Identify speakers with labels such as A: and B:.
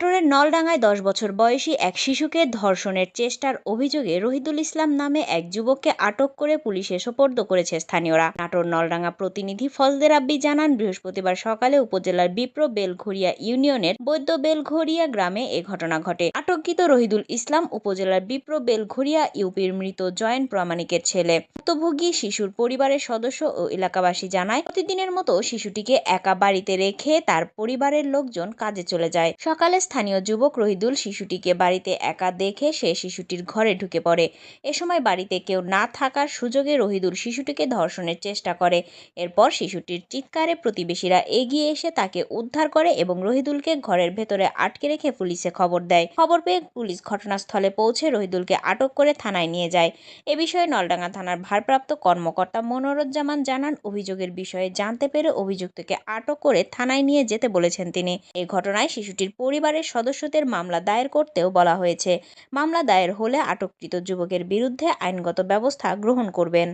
A: নাটোরের নলডাঙ্গায় ১০ বছর বয়সী এক শিশুকে ধর্ষণের চেষ্টার অভিযোগে রহিদুল ইসলাম নামে এক যুবককে আটক করে পুলিশে সোপর্দ করেছে স্থানীয়রা। নাটোর নলডাঙ্গা প্রতিনিধি ফজলে রাব্বি জানান, বৃহস্পতিবার সকালে উপজেলার বিপ্র বেলঘরিয়া ইউনিয়নের বৈদ্য বেলঘরিয়া গ্রামে এ ঘটনা ঘটে। আটককৃত রহিদুল ইসলাম উপজেলার বিপ্র বেলঘরিয়া ইউপির মৃত জয়েন্ট প্রামাণিকের ছেলে। ভুক্তভোগী শিশুর পরিবারের সদস্য ও এলাকাবাসী জানায়, প্রতিদিনের মতো শিশুটিকে একা বাড়িতে রেখে তার পরিবারের লোকজন কাজে চলে যায়। সকালে স্থানীয় যুবক রহিদুল শিশুটিকে বাড়িতে একা দেখে সে শিশুটির ঘরে ঢুকে পড়ে। এ সময় বাড়িতে কেউ না থাকার সুযোগে রহিদুল শিশুটিকে ধর্ষণের চেষ্টা করে। এরপর শিশুটির চিৎকারে প্রতিবেশীরা এগিয়ে এসে তাকে উদ্ধার করে এবং রহিদুলকে ঘরের ভেতরে আটকে রেখে পুলিশে খবর দেয়। খবর পেয়ে পুলিশ ঘটনাস্থলে পৌঁছে রহিদুলকে আটক করে থানায় নিয়ে যায়। এ বিষয়ে নলডাঙ্গা থানার ভারপ্রাপ্ত কর্মকর্তা মনোরুজ্জামান জানান, অভিযোগের বিষয়ে জানতে পেরে অভিযুক্তকে আটক করে থানায় নিয়ে যেতে বলেছেন তিনি। এই ঘটনায় শিশুটির পরিবারের সদস্যদের মামলা দায়ের করতেও বলা হয়েছে। মামলা দায়ের হলে আটককৃত যুবকের বিরুদ্ধে আইনগত ব্যবস্থা গ্রহণ করবেন।